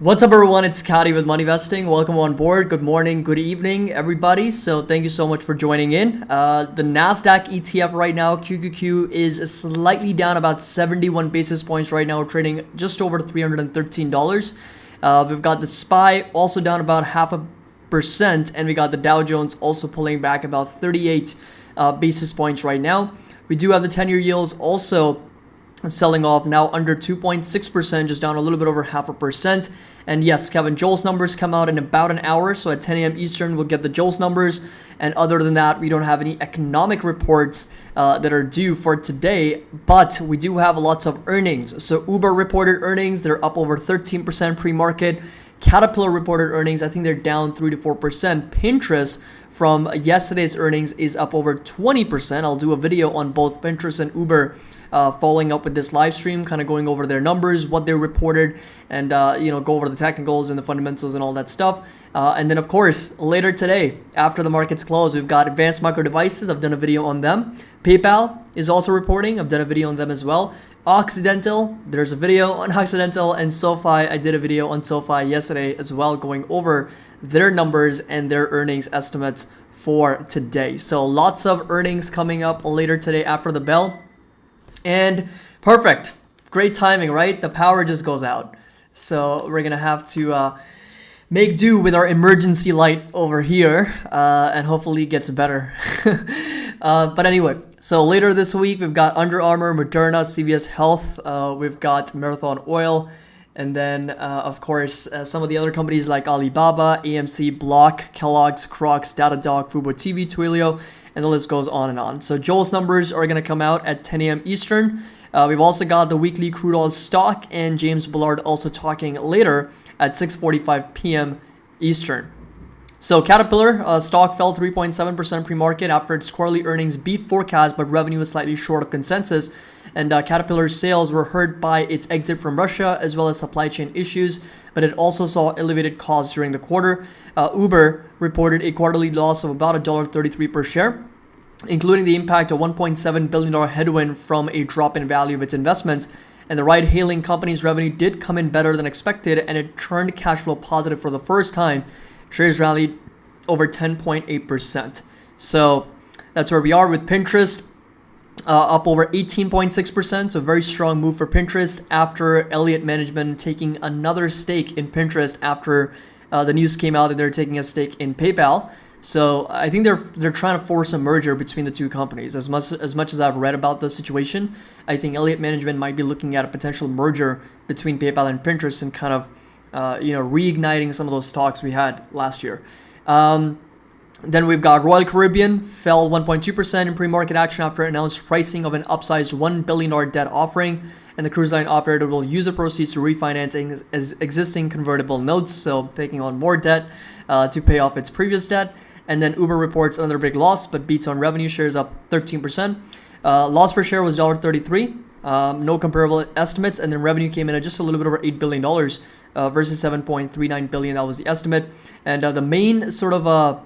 What's up, everyone? It's Kadi with Money Vesting. Welcome on board. Good morning, good evening, everybody. So thank you so much for joining in. The NASDAQ ETF right now, QQQ, is slightly down about 71 basis points right now, trading just over $313. We've got the SPY also down about 0.5%, and we got the Dow Jones also pulling back about 38 basis points right now. We do have the 10-year yields also selling off now under 2.6%, just down a little bit over 0.5%. And yes, Kevin, Joel's numbers come out in about an hour. So at 10 a.m. Eastern, we'll get the Joel's numbers. And other than that, we don't have any economic reports that are due for today, but we do have lots of earnings. So Uber reported earnings. They're up over 13% pre-market. Caterpillar reported earnings. I think they're down 3 to 4%. Pinterest from yesterday's earnings is up over 20%. I'll do a video on both Pinterest and Uber following up with this live stream, kind of going over their numbers, what they reported, and go over the technicals and the fundamentals and all that stuff. And then, of course, later today, after the markets close, we've got Advanced Micro Devices. I've done a video on them. PayPal is also reporting. I've done a video on them as well. Occidental, there's a video on Occidental, and SoFi, I did a video on SoFi yesterday as well, going over their numbers and their earnings estimates for today. So lots of earnings coming up later today after the bell. And perfect, great timing, right? The power just goes out. So we're going to have to make do with our emergency light over here, and hopefully it gets better. But anyway, so later this week, we've got Under Armour, Moderna, CVS Health, we've got Marathon Oil, and then, of course, some of the other companies like Alibaba, AMC, Block, Kellogg's, Crocs, Datadog, Fubo TV, Twilio, and the list goes on and on. So Joel's numbers are going to come out at 10 a.m. Eastern. We've also got the weekly crude oil stock and James Bullard also talking later at 6:45 p.m. Eastern. So Caterpillar stock fell 3.7% pre-market after its quarterly earnings beat forecast, but revenue was slightly short of consensus. And Caterpillar's sales were hurt by its exit from Russia as well as supply chain issues, but it also saw elevated costs during the quarter. Uber reported a quarterly loss of about $1.33 per share, including the impact of $1.7 billion headwind from a drop in value of its investments. And the ride-hailing company's revenue did come in better than expected, and it turned cash flow positive for the first time. Shares rallied over 10.8%. So that's where we are with Pinterest, up over 18.6%. So very strong move for Pinterest after Elliott Management taking another stake in Pinterest after the news came out that they're taking a stake in PayPal. So I think they're trying to force a merger between the two companies. As much as I've read about the situation, I think Elliott Management might be looking at a potential merger between PayPal and Pinterest and kind of reigniting some of those stocks we had last year. Then we've got Royal Caribbean, fell 1.2% in pre-market action after announced pricing of an upsized $1 billion debt offering. And the cruise line operator will use the proceeds to refinance existing convertible notes, so taking on more debt to pay off its previous debt. And then Uber reports another big loss, but beats on revenue, shares up 13%. Loss per share was $1.33. No comparable estimates, and then revenue came in at just a little bit over $8 billion versus $7.39 billion. That was the estimate. And the main sort of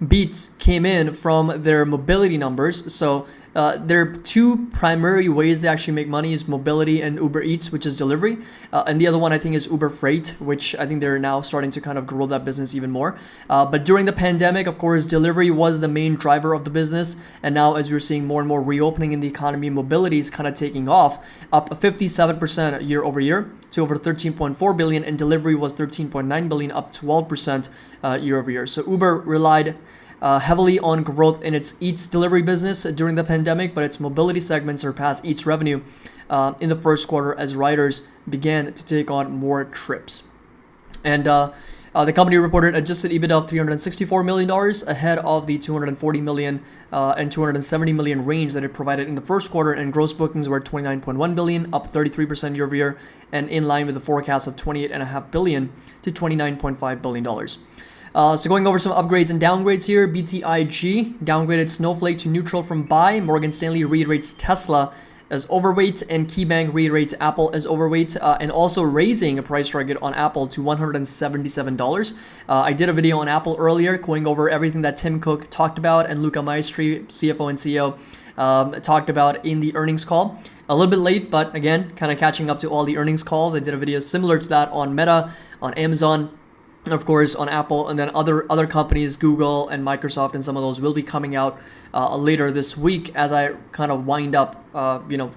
beats came in from their mobility numbers. So there are two primary ways they actually make money is mobility and Uber Eats, which is delivery. And the other one I think is Uber Freight, which I think they're now starting to kind of grow that business even more. But during the pandemic, of course, delivery was the main driver of the business. And now as we're seeing more and more reopening in the economy, mobility is kind of taking off, up 57% year over year to over 13.4 billion, and delivery was 13.9 billion, up 12% year over year. So Uber relied heavily on growth in its Eats delivery business during the pandemic, but its mobility segment surpassed Eats revenue in the first quarter as riders began to take on more trips. And the company reported adjusted EBITDA of $364 million, ahead of the $240 million and $270 million range that it provided in the first quarter, and gross bookings were $29.1 billion, up 33% year over year, and in line with the forecast of $28.5 billion to $29.5 billion. So going over some upgrades and downgrades here, BTIG downgraded Snowflake to neutral from buy. Morgan Stanley reiterates Tesla as overweight, and KeyBank reiterates Apple as overweight, and also raising a price target on Apple to $177. I did a video on Apple earlier going over everything that Tim Cook talked about and Luca Maestri, CFO and CEO, talked about in the earnings call. A little bit late, but again, kind of catching up to all the earnings calls. I did a video similar to that on Meta, on Amazon, of course, on Apple, and then other companies, Google and Microsoft, and some of those will be coming out later this week as I kind of wind up,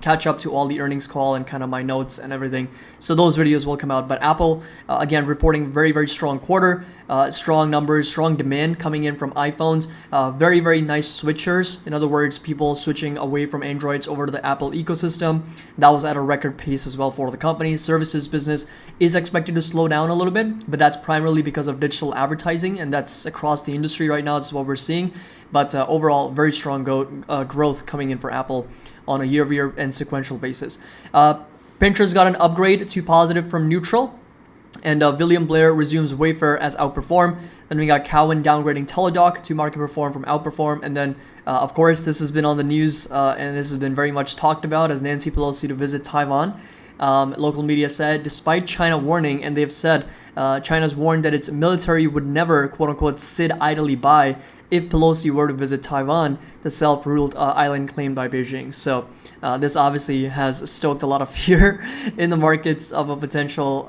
catch up to all the earnings call and kind of my notes and everything. So those videos will come out. But Apple, again, reporting very, very strong quarter, strong numbers, strong demand coming in from iPhones, very, very nice switchers. In other words, people switching away from Androids over to the Apple ecosystem. That was at a record pace as well for the company. Services business is expected to slow down a little bit, but that's primarily because of digital advertising, and that's across the industry right now. That's what we're seeing. But overall, very strong growth coming in for Apple on a year-over-year and sequential basis. Pinterest got an upgrade to positive from neutral, and William Blair resumes Wayfair as outperform. Then we got Cowen downgrading Teladoc to market perform from outperform. And then, of course, this has been on the news and this has been very much talked about as Nancy Pelosi to visit Taiwan. Local media said, despite China warning, and they've said China's warned that its military would never, quote unquote, sit idly by if Pelosi were to visit Taiwan, the self-ruled island claimed by Beijing. So this obviously has stoked a lot of fear in the markets of a potential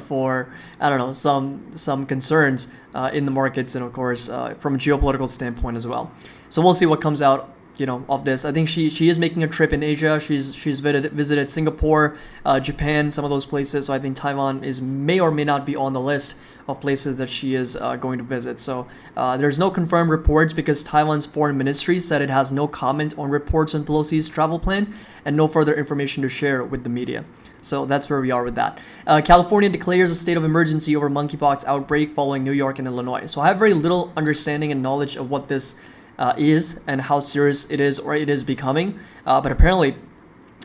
for, I don't know, some concerns in the markets, and of course from a geopolitical standpoint as well. So we'll see what comes out of this. I think she is making a trip in Asia. She's visited Singapore, Japan, some of those places. So I think Taiwan may or may not be on the list of places that she is going to visit. So there's no confirmed reports because Taiwan's foreign ministry said it has no comment on reports on Pelosi's travel plan and no further information to share with the media. So that's where we are with that. California declares a state of emergency over monkeypox outbreak following New York and Illinois. So I have very little understanding and knowledge of what this is and how serious it is or it is becoming. But apparently,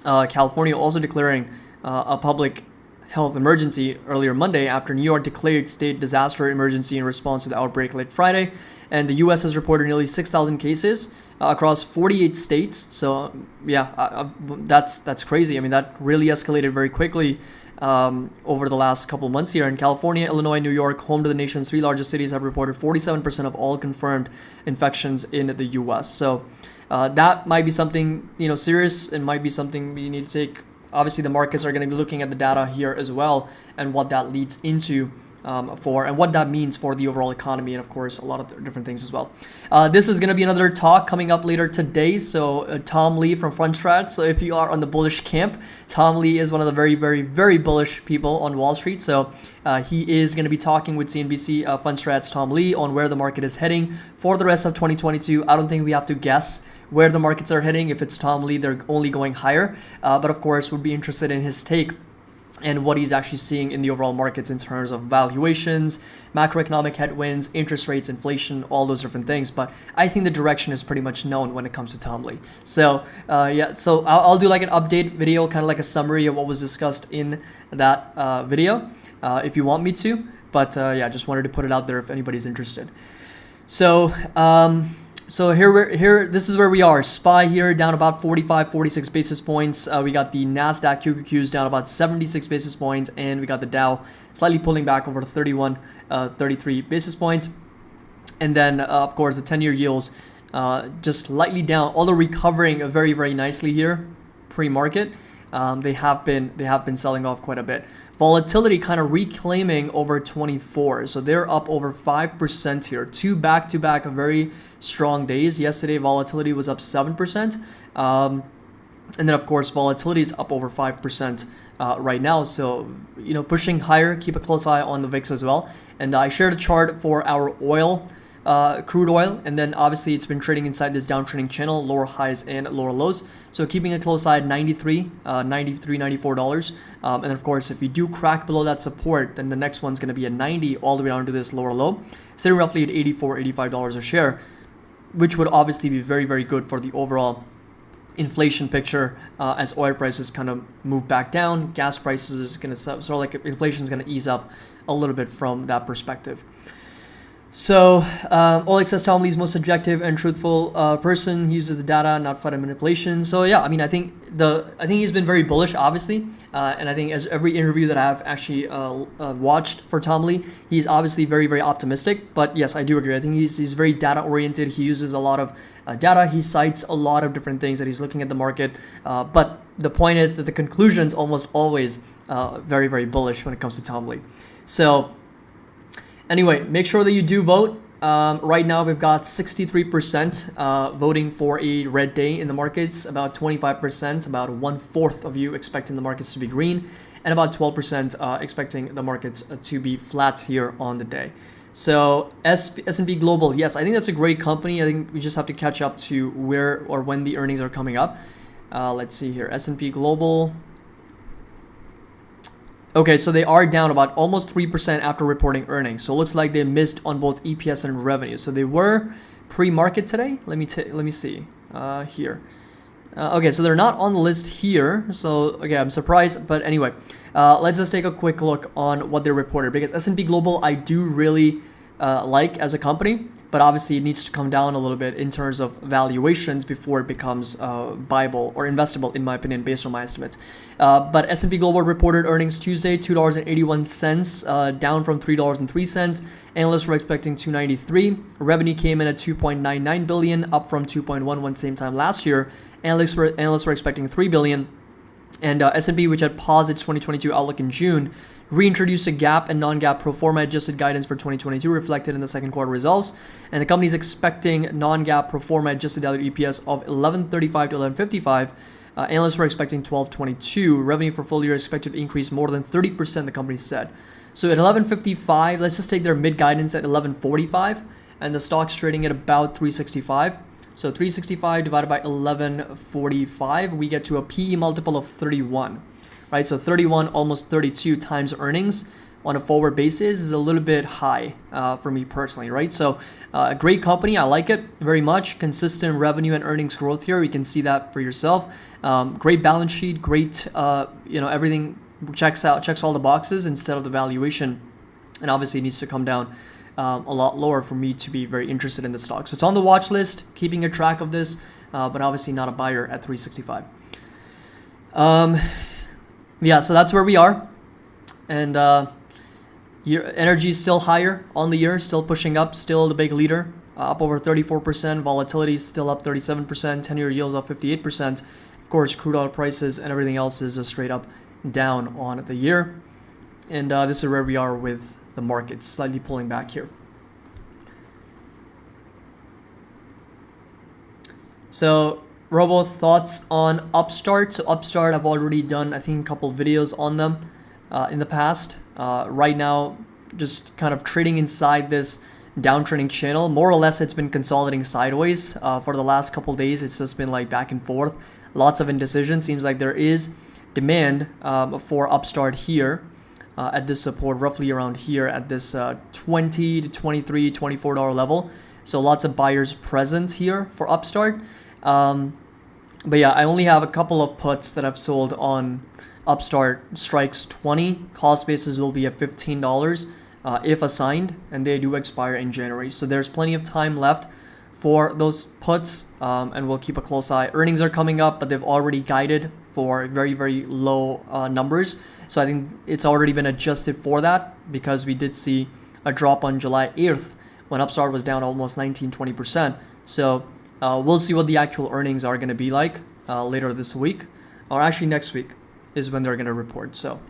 California also declaring a public health emergency earlier Monday after New York declared state disaster emergency in response to the outbreak late Friday. And the U.S. has reported nearly 6,000 cases across 48 states. So that's crazy. I mean, that really escalated very quickly over the last couple of months here. In California, Illinois, New York, home to the nation's three largest cities, have reported 47% of all confirmed infections in the U.S. So that might be something serious and might be something we need to take. Obviously, the markets are going to be looking at the data here as well and what that leads into and what that means for the overall economy, and of course a lot of different things as well. This is going to be another talk coming up later today. So Tom Lee from Fundstrat. So if you are on the bullish camp, Tom Lee is one of the very, very, very bullish people on Wall Street. So he is going to be talking with CNBC Fundstrat's Tom Lee on where the market is heading for the rest of 2022. I don't think we have to guess where the markets are heading. If it's Tom Lee, they're only going higher. But of course, would be interested in his take and what he's actually seeing in the overall markets in terms of valuations, macroeconomic headwinds, interest rates, inflation, all those different things. But I think the direction is pretty much known when it comes to Tom Lee. So so I'll do like an update video, kind of like a summary of what was discussed in that video if you want me to. But just wanted to put it out there if anybody's interested. So here this is where we are. SPY here down about 46 basis points. We got the Nasdaq QQQs down about 76 basis points, and we got the Dow slightly pulling back over 33 basis points. And then of course the 10-year yields just slightly down, although recovering very, very nicely here pre-market. They have been selling off quite a bit. Volatility kind of reclaiming over 24. So they're up over 5% here. Two back-to-back very strong days. Yesterday, volatility was up 7%. And then, of course, volatility is up over 5% right now. So, pushing higher. Keep a close eye on the VIX as well. And I shared a chart for our oil, crude oil, and then obviously it's been trading inside this downtrending channel, lower highs and lower lows. So keeping a close eye at $93, $94. And of course, if you do crack below that support, then the next one's going to be at 90 all the way down to this lower low, sitting roughly at $84, $85 a share, which would obviously be very, very good for the overall inflation picture as oil prices kind of move back down. Gas prices is going to sort of like inflation is going to ease up a little bit from that perspective. So, Oleg says Tom Lee's most subjective and truthful person. He uses the data, not fund manipulation. So yeah, I mean, I think he's been very bullish, obviously, and I think as every interview that I've actually watched for Tom Lee, he's obviously very, very optimistic. But yes, I do agree. I think he's very data oriented. He uses a lot of data. He cites a lot of different things that he's looking at the market. But the point is that the conclusion's almost always very, very bullish when it comes to Tom Lee. So anyway, make sure that you do vote. Right now, we've got 63% voting for a red day in the markets, about 25%, about 1/4 of you expecting the markets to be green, and about 12% expecting the markets to be flat here on the day. So S&P Global, yes, I think that's a great company. I think we just have to catch up to where or when the earnings are coming up. Let's see here, S&P Global. Okay, so they are down about almost 3% after reporting earnings. So it looks like they missed on both EPS and revenue. So they were pre-market today. Let me see here. Okay, so they're not on the list here. So okay, I'm surprised, but anyway, let's just take a quick look on what they reported, because S&P Global I do really like as a company, but obviously it needs to come down a little bit in terms of valuations before it becomes viable or investable, in my opinion, based on my estimates. But S&P Global reported earnings Tuesday, $2.81, down from $3.03. Analysts were expecting $2.93. Revenue came in at $2.99 billion, up from $2.11 same time last year. Analysts were expecting $3 billion. And S&P, which had paused its 2022 outlook in June, reintroduced a GAAP and non-GAAP pro forma adjusted guidance for 2022 reflected in the second quarter results. And the company is expecting non-GAAP pro forma adjusted diluted EPS of $11.35 to $11.55. Analysts were expecting $12.22. Revenue for full year is expected to increase more than 30%, the company said. So at $11.55, let's just take their mid guidance at $11.45, and the stock's trading at about $3.65. So 365 divided by 1145, we get to a PE multiple of 31, right? So 31, almost 32 times earnings on a forward basis is a little bit high for me personally, right? So a great company, I like it very much. Consistent revenue and earnings growth here, you can see that for yourself. Great balance sheet, great, everything checks all the boxes instead of the valuation, and obviously it needs to come down a lot lower for me to be very interested in the stock. So it's on the watch list, keeping a track of this, but obviously not a buyer at 365. Yeah, so that's where we are. And your energy is still higher on the year, still pushing up, still the big leader, up over 34%. Volatility is still up 37%. 10-year yields up 58%. Of course, crude oil prices and everything else is straight up down on the year. And this is where we are with the market, slightly pulling back here. So Robo, thoughts on Upstart? So Upstart, I've already done, I think, a couple of videos on them in the past. Right now, just kind of trading inside this downtrending channel. More or less, it's been consolidating sideways for the last couple of days. It's just been like back and forth. Lots of indecision. Seems like there is demand for Upstart here. At this support, roughly around here at this $20 to $23, $24 level. So lots of buyers present here for Upstart. But yeah, I only have a couple of puts that I've sold on Upstart. Strikes 20. Cost basis will be at $15 if assigned, and they do expire in January. So there's plenty of time left for those puts, and we'll keep a close eye. Earnings are coming up, but they've already guided for very, very low numbers. So I think it's already been adjusted for that, because we did see a drop on July 8th when Upstart was down almost 19-20%. So we'll see what the actual earnings are going to be like later this week, or actually next week is when they're going to report. So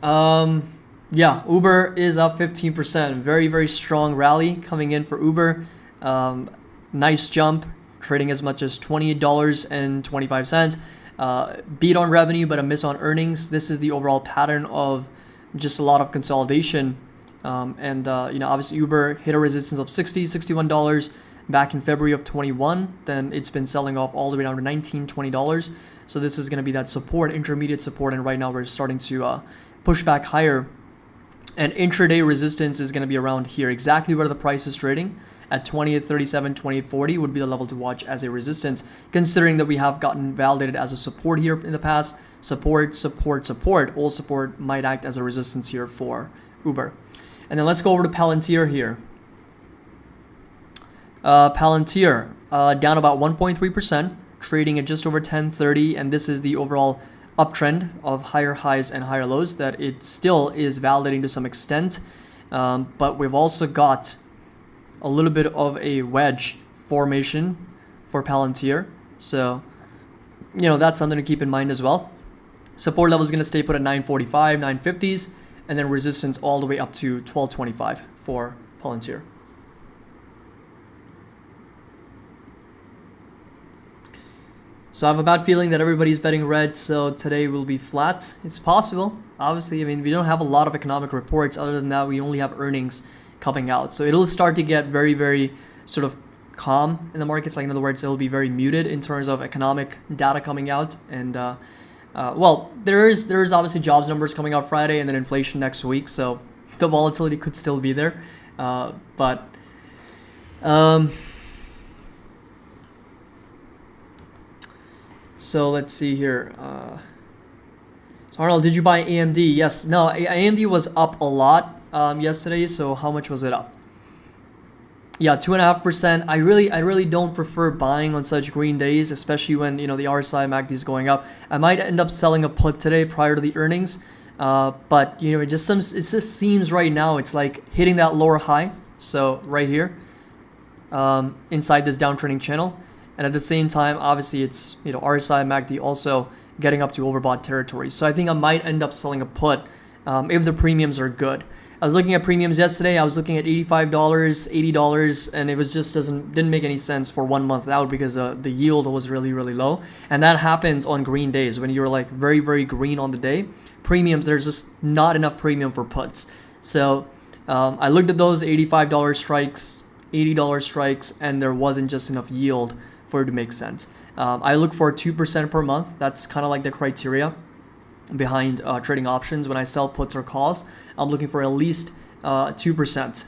yeah, Uber is up 15%. Very, very strong rally coming in for Uber. Nice jump, trading as much as $28.25. Beat on revenue, but a miss on earnings. This is the overall pattern of just a lot of consolidation. Obviously Uber hit a resistance of $61 back in February of 21. Then it's been selling off all the way down to $19-20. So this is going to be that support, intermediate support, and right now we're starting to push back higher. And intraday resistance is going to be around here, exactly where the price is trading. At 28.37, 28.40 would be the level to watch as a resistance, considering that we have gotten validated as a support here in the past. Support, support, support. All support might act as a resistance here for Uber. And then let's go over to Palantir here. Palantir down about 1.3%, trading at just over 10.30, and this is the overall uptrend of higher highs and higher lows that it still is validating to some extent. But we've also got a little bit of a wedge formation for Palantir. So, that's something to keep in mind as well. Support level is going to stay put at 945, 950s. and then resistance all the way up to 1225 for Palantir. So I have a bad feeling that everybody's betting red, so today will be flat. It's possible, obviously. I mean, we don't have a lot of economic reports. Other than that, we only have earnings coming out. So it'll start to get very, very sort of calm in the markets. Like, in other words, it'll be very muted in terms of economic data coming out. And, well, there's obviously jobs numbers coming out Friday and then inflation next week. So the volatility could still be there. So let's see here. So Arnold, did you buy AMD? Yes. No, AMD was up a lot yesterday. So how much was it up? Yeah, 2.5%. I really don't prefer buying on such green days, especially when the RSI MACD is going up. I might end up selling a put today prior to the earnings, but it just seems right now it's like hitting that lower high. So right here, inside this downtrending channel. And at the same time, obviously, it's RSI MACD also getting up to overbought territory. So I think I might end up selling a put if the premiums are good. I was looking at premiums yesterday. I was looking at $85, $80, and it was just didn't make any sense for 1 month out because the yield was really, really low. And that happens on green days when you're like very, very green on the day. Premiums, there's just not enough premium for puts. So I looked at those $85 strikes, $80 strikes, and there wasn't just enough yield for it to make sense. I look for 2% per month. That's kind of like the criteria behind trading options. When I sell puts or calls, I'm looking for at least 2%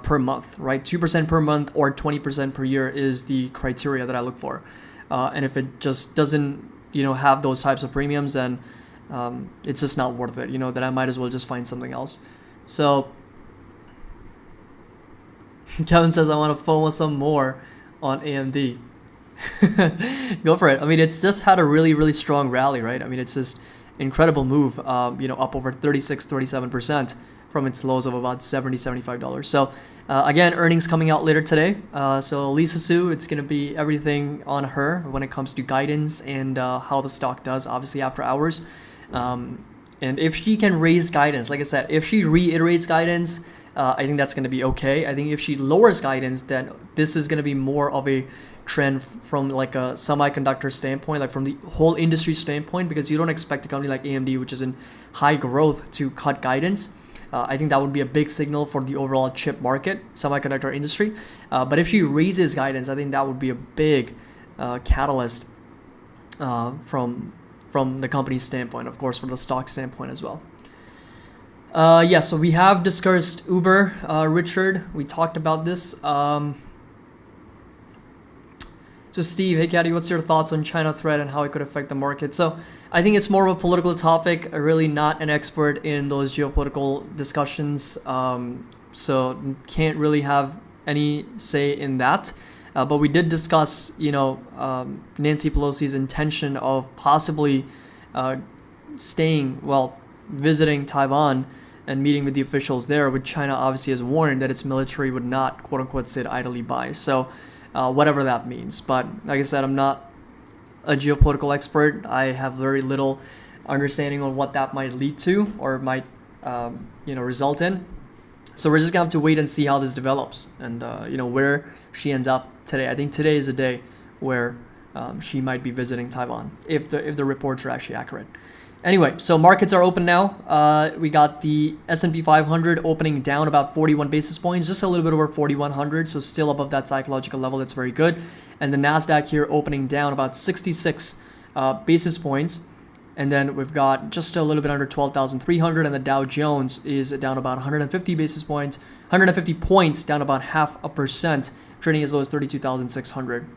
per month, right? 2% per month or 20% per year is the criteria that I look for. And if it just doesn't, have those types of premiums, then it's just not worth it. Then I might as well just find something else. So Kevin says I want to FOMO some more on AMD. Go for it. I mean, it's just had a really, really strong rally, right? I mean, it's just incredible move, up over 37% from its lows of about $70, $75. So again, earnings coming out later today. So Lisa Su, it's going to be everything on her when it comes to guidance and how the stock does, obviously after hours. And if she can raise guidance, like I said, if she reiterates guidance, I think that's going to be okay. I think if she lowers guidance, then this is going to be more of a trend from like a semiconductor standpoint, like from the whole industry standpoint, because you don't expect a company like AMD, which is in high growth, to cut guidance. I think that would be a big signal for the overall chip market, semiconductor industry. But if she raises guidance, I think that would be a big catalyst from the company's standpoint, of course, from the stock standpoint as well. So we have discussed Uber, Richard. We talked about this. So Steve, hey Caddy, what's your thoughts on China threat and how it could affect the market? So I think it's more of a political topic. I'm really not an expert in those geopolitical discussions, so can't really have any say in that. But we did discuss, Nancy Pelosi's intention of possibly visiting Taiwan and meeting with the officials there, which China obviously has warned that its military would not, quote unquote, sit idly by. So whatever that means. But like I said, I'm not a geopolitical expert. I have very little understanding on what that might lead to or might, result in. So we're just gonna have to wait and see how this develops and, where she ends up today. I think today is a day where she might be visiting Taiwan if the reports are actually accurate. Anyway, so markets are open now. We got the S&P 500 opening down about 41 basis points, just a little bit over 4,100, so still above that psychological level. That's very good. And the NASDAQ here opening down about 66 basis points. And then we've got just a little bit under 12,300, and the Dow Jones is down about 150 basis points, 150 points, down about 0.5%, trading as low as 32,600.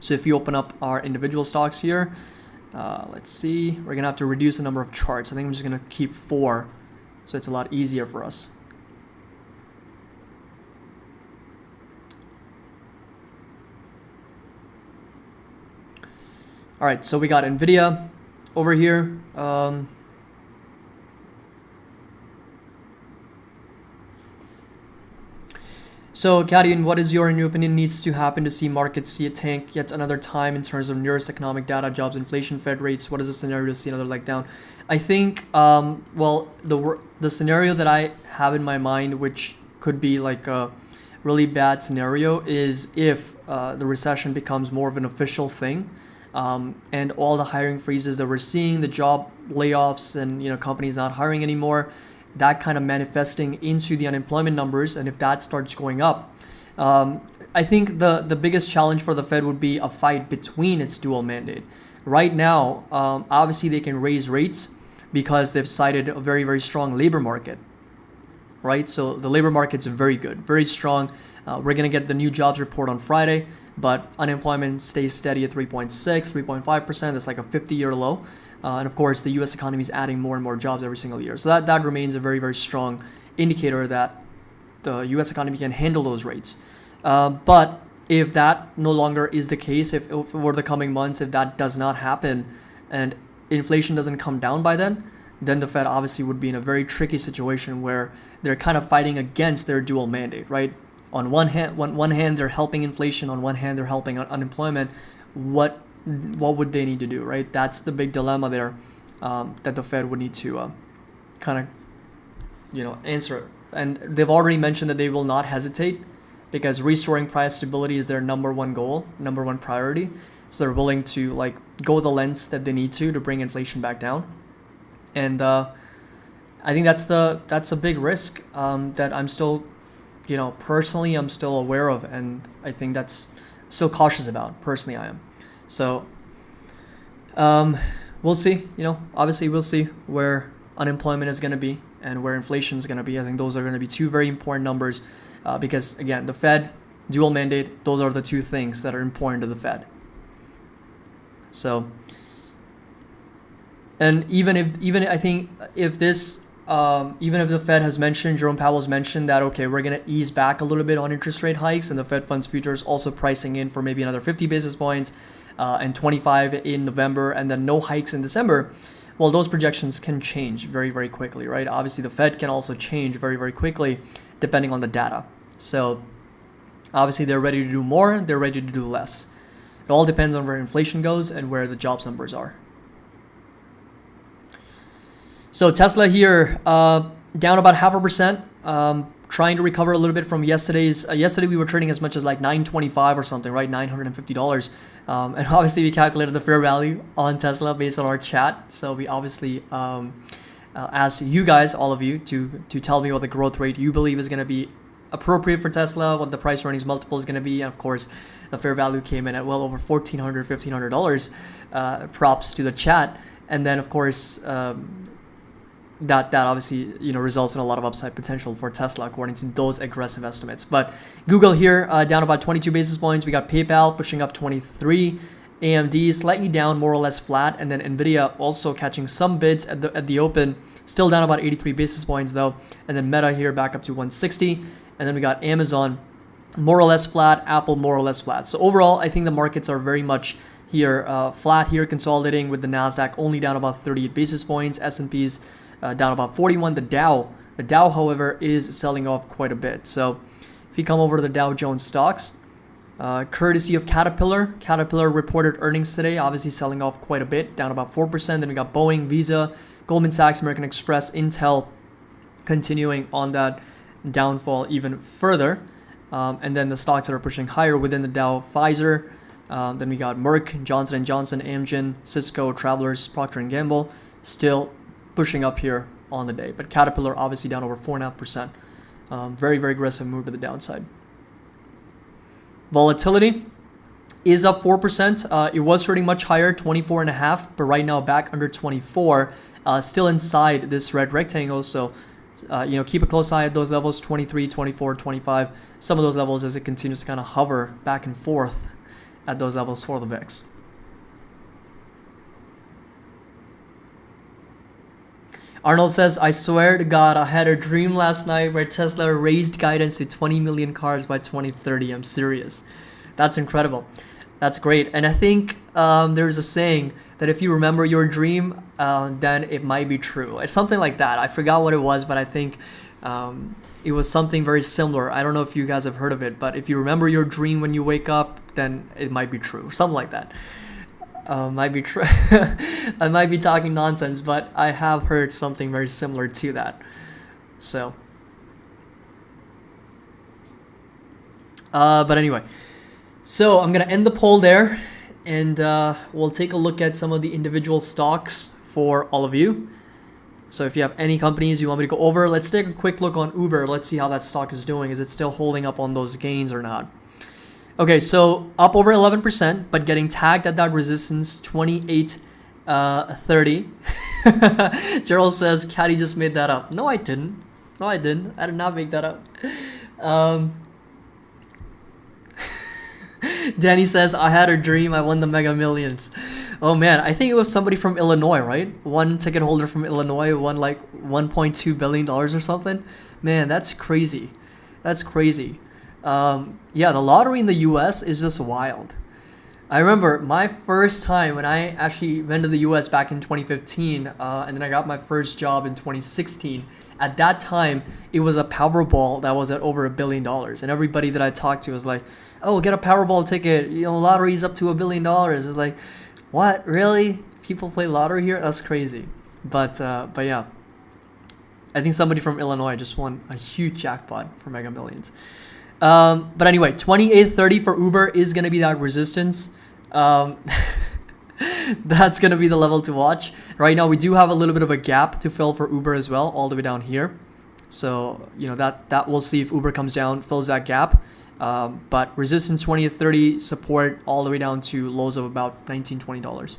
So if you open up our individual stocks here, let's see, we're going to have to reduce the number of charts. I think I'm just going to keep 4, so it's a lot easier for us. All right, so we got NVIDIA over here. So, Kadian, what is your, in your opinion, needs to happen to see markets see a tank yet another time in terms of nearest economic data, jobs, inflation, Fed rates? What is the scenario to see another leg down? I think, well, the scenario that I have in my mind, which could be like a really bad scenario, is if the recession becomes more of an official thing, and all the hiring freezes that we're seeing, the job layoffs, and companies not hiring anymore, that kind of manifesting into the unemployment numbers, and if that starts going up, I think the biggest challenge for the Fed would be a fight between its dual mandate. Right now, obviously they can raise rates because they've cited a very, very strong labor market, right? So the labor market's very good, very strong. We're going to get the new jobs report on Friday, but unemployment stays steady at 3.6, 3.5%. That's like a 50-year low. And of course, the U.S. economy is adding more and more jobs every single year. So that remains a very, very strong indicator that the U.S. economy can handle those rates. But if that no longer is the case, if over the coming months, if that does not happen and inflation doesn't come down by then the Fed obviously would be in a very tricky situation where they're kind of fighting against their dual mandate, right? On one hand, they're helping inflation. On one hand, they're helping unemployment. What would they need to do, right? That's the big dilemma there that the Fed would need to kind of, answer. And they've already mentioned that they will not hesitate because restoring price stability is their number one goal, number one priority. So they're willing to go the lengths that they need to bring inflation back down. And I think that's a big risk that I'm still, personally I'm still aware of, and I think that's still cautious about. Personally, I am. So we'll see. Obviously we'll see where unemployment is going to be and where inflation is going to be. I think those are going to be two very important numbers because again, the Fed, dual mandate, those are the two things that are important to the Fed. So, and even if the Fed has mentioned, Jerome Powell has mentioned that, okay, we're going to ease back a little bit on interest rate hikes, and the Fed funds futures also pricing in for maybe another 50 basis points and 25 in November, and then no hikes in December. Well, those projections can change very, very quickly, right? Obviously, the Fed can also change very, very quickly depending on the data. So obviously, they're ready to do more, they're ready to do less. It all depends on where inflation goes and where the jobs numbers are. So Tesla here, down about 0.5%, trying to recover a little bit from yesterday's. Yesterday we were trading as much as like $925 or something, right? $950. And obviously we calculated the fair value on Tesla based on our chat. So we obviously asked you guys, all of you, to tell me what the growth rate you believe is going to be appropriate for Tesla, what the price earnings multiple is going to be. And of course, the fair value came in at well over $1,400, $1,500. Props to the chat. And then of course, that obviously results in a lot of upside potential for Tesla according to those aggressive estimates. But Google here down about 22 basis points. We got PayPal pushing up 23, AMD slightly down, more or less flat, and then Nvidia also catching some bids at the open, still down about 83 basis points though. And then Meta here back up to 160, and then we got Amazon more or less flat, Apple more or less flat. So overall, I think the markets are very much here flat here, consolidating, with the Nasdaq only down about 38 basis points, S&P's down about 41. The Dow, however, is selling off quite a bit. So if you come over to the Dow Jones stocks, courtesy of Caterpillar reported earnings today, obviously selling off quite a bit, down about 4%. Then we got Boeing, Visa, Goldman Sachs, American Express, Intel continuing on that downfall even further. And then the stocks that are pushing higher within the Dow, Pfizer, then we got Merck, Johnson & Johnson, Amgen, Cisco, Travelers, Procter & Gamble, still pushing up here on the day. But Caterpillar obviously down over 4.5%. Very, very aggressive move to the downside. Volatility is up 4%. It was trading much higher, 24.5, but right now back under 24, still inside this red rectangle. So, keep a close eye at those levels, 23, 24, 25, some of those levels as it continues to kind of hover back and forth at those levels for the VIX. Arnold says, I swear to God, I had a dream last night where Tesla raised guidance to 20 million cars by 2030. I'm serious. That's incredible. That's great. And I think there's a saying that if you remember your dream, then it might be true. It's something like that. I forgot what it was, but I think It was something very similar. I don't know if you guys have heard of it, but if you remember your dream when you wake up, then it might be true. Something like that. Might be true. I might be talking nonsense, but I have heard something very similar to that. So, but anyway, so I'm gonna end the poll there, and we'll take a look at some of the individual stocks for all of you. So if you have any companies you want me to go over, let's take a quick look on Uber. Let's see how that stock is doing. Is it still holding up on those gains or not? Okay, so up over 11%, but getting tagged at that resistance 28.30. Gerald says, Caddy just made that up. No, I didn't. I did not make that up. Danny says, I had a dream. I won the Mega Millions. Oh man, I think it was somebody from Illinois, right? One ticket holder from Illinois won like $1.2 billion or something. Man, that's crazy. That's crazy. Yeah, the lottery in the US is just wild. I remember my first time when I actually went to the US back in 2015, and then I got my first job in 2016. At that time, it was a Powerball that was at over $1 billion. And everybody that I talked to was like, oh, get a Powerball ticket. You know, lottery's up to $1 billion. It was like, what? Really? People play lottery here? That's crazy. But yeah. I think somebody from Illinois just won a huge jackpot for Mega Millions. But anyway, 28.30 for Uber is going to be that resistance. That's going to be the level to watch. Right now, we do have a little bit of a gap to fill for Uber as well, all the way down here. So, you know, that we'll see if Uber comes down, fills that gap. But resistance 28.30, support all the way down to lows of about $19, $20.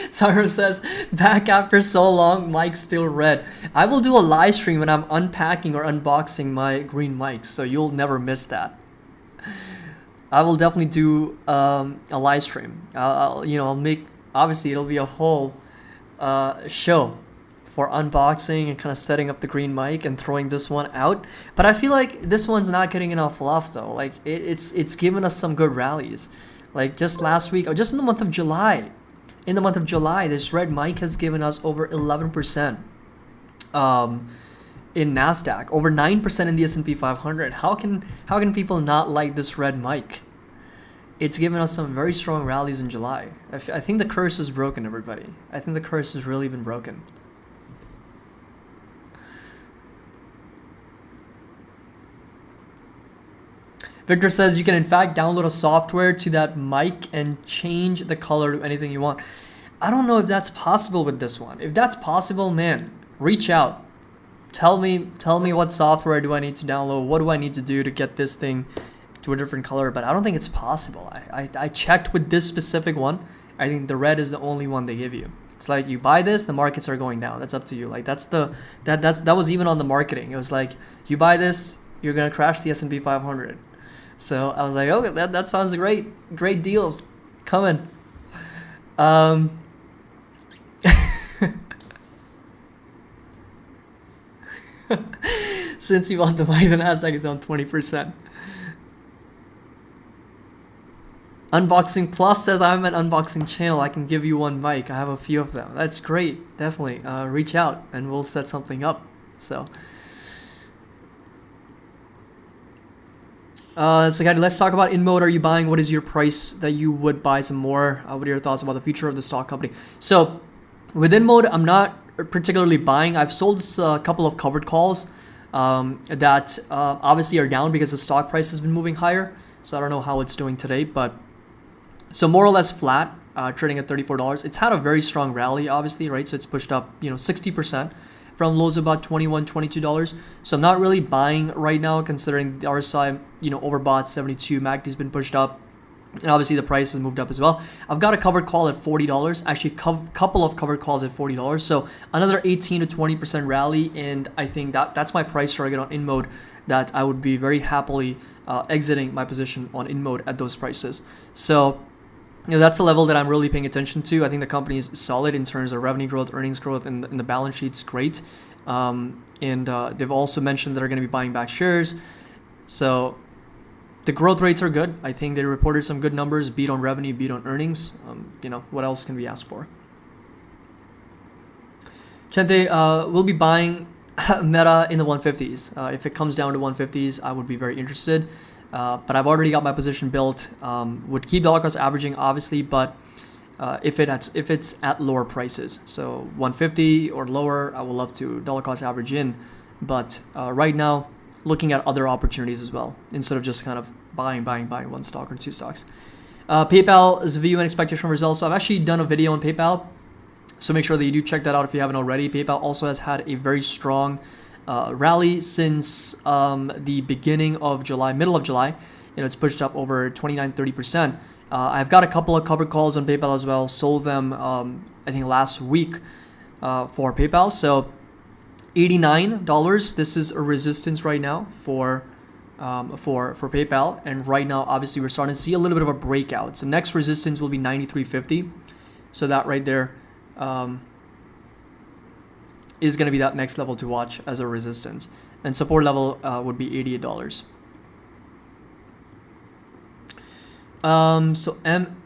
Sarum says, back after so long, mic still red. I will do a live stream when I'm unpacking or unboxing my green mics, so you'll never miss that. I will definitely do a live stream. I'll make, obviously it'll be a whole show for unboxing and kind of setting up the green mic and throwing this one out. But I feel like this one's not getting enough love though. Like it's given us some good rallies. Like just last week, or just in the month of July. In the month of July, this red mic has given us over 11% in NASDAQ, over 9% in the S&P 500. How can people not like this red mic? It's given us some very strong rallies in July. I think the curse is broken, everybody. I think the curse has really been broken. Victor says you can in fact download a software to that mic and change the color to anything you want. I don't know if that's possible with this one. If that's possible, man, reach out. Tell me what software do I need to download? What do I need to do to get this thing to a different color? But I don't think it's possible. I checked with this specific one. I think the red is the only one they give you. It's like you buy this, the markets are going down. That's up to you. Like that was even on the marketing. It was like you buy this, you're gonna crash the S&P 500. So I was like, okay, that sounds great deals coming. Since you want the buy, the Nasdaq is down 20%. Unboxing Plus says I'm an unboxing channel. I can give you one mic. I have a few of them. That's great. Definitely reach out and we'll set something up. So. So guys, let's talk about InMode. Are you buying? What is your price that you would buy some more? What are your thoughts about the future of the stock company? So with InMode, I'm not particularly buying. I've sold a couple of covered calls that obviously are down because the stock price has been moving higher. So I don't know how it's doing today, but so more or less flat, trading at $34. It's had a very strong rally, obviously, right? So it's pushed up, 60%. From lows of about $21, $22. So I'm not really buying right now considering the RSI, overbought 72. MACD's been pushed up. And obviously the price has moved up as well. I've got a covered call at $40. Actually, couple of covered calls at $40. So another 18 to 20% rally. And I think that's my price target on InMode, that I would be very happily exiting my position on InMode at those prices. So that's a level that I'm really paying attention to. I think the company is solid in terms of revenue growth, earnings growth, and the balance sheet's great. And they've also mentioned that they're going to be buying back shares. So the growth rates are good. I think they reported some good numbers, beat on revenue, beat on earnings. What else can we ask for? Chente, we'll be buying Meta in the 150s. If it comes down to 150s, I would be very interested. But I've already got my position built. Would keep dollar cost averaging, obviously, but if it's at lower prices, so 150 or lower, I would love to dollar cost average in. But right now, looking at other opportunities as well, instead of just kind of buying one stock or two stocks. PayPal's view and expectation results. So I've actually done a video on PayPal, so make sure that you do check that out if you haven't already. PayPal also has had a very strong rally since the beginning of July, middle of July. It's pushed up over 29-30%. I've got a couple of covered calls on PayPal as well. Sold them, I think, last week for PayPal. So $89. This is a resistance right now for PayPal, and right now, obviously, we're starting to see a little bit of a breakout. So next resistance will be 93.50. So that right there is going to be that next level to watch as a resistance, and support level would be $88. So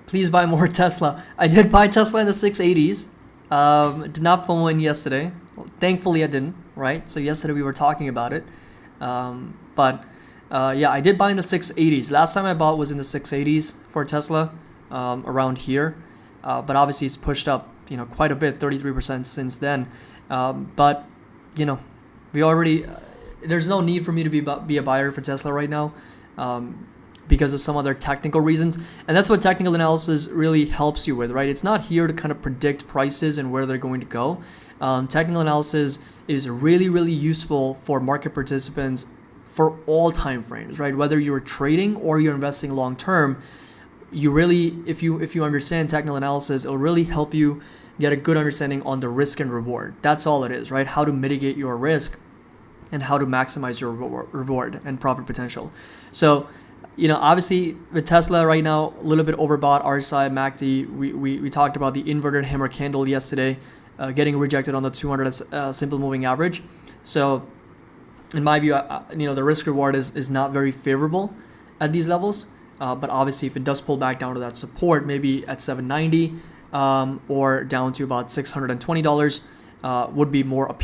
please buy more Tesla. I did buy Tesla in the 680s. Did not FOMO in yesterday. Well, thankfully I didn't, right? So yesterday we were talking about it. But yeah, I did buy in the 680s. Last time I bought was in the 680s for Tesla, around here. But obviously it's pushed up, quite a bit, 33% since then. But we already, there's no need for me to be a buyer for Tesla right now. Because of some other technical reasons. And that's what technical analysis really helps you with, right? It's not here to kind of predict prices and where they're going to go. Technical analysis is really, really useful for market participants for all time frames, right? Whether you're trading or you're investing long term, you really, if you understand technical analysis, it'll really help you get a good understanding on the risk and reward. That's all it is, right? How to mitigate your risk and how to maximize your reward and profit potential. So, obviously with Tesla right now, a little bit overbought. RSI, MACD, we talked about the inverted hammer candle yesterday, getting rejected on the 200 simple moving average. So in my view, the risk reward is not very favorable at these levels. But obviously if it does pull back down to that support, maybe at 790 or down to about $620, would be more appealing.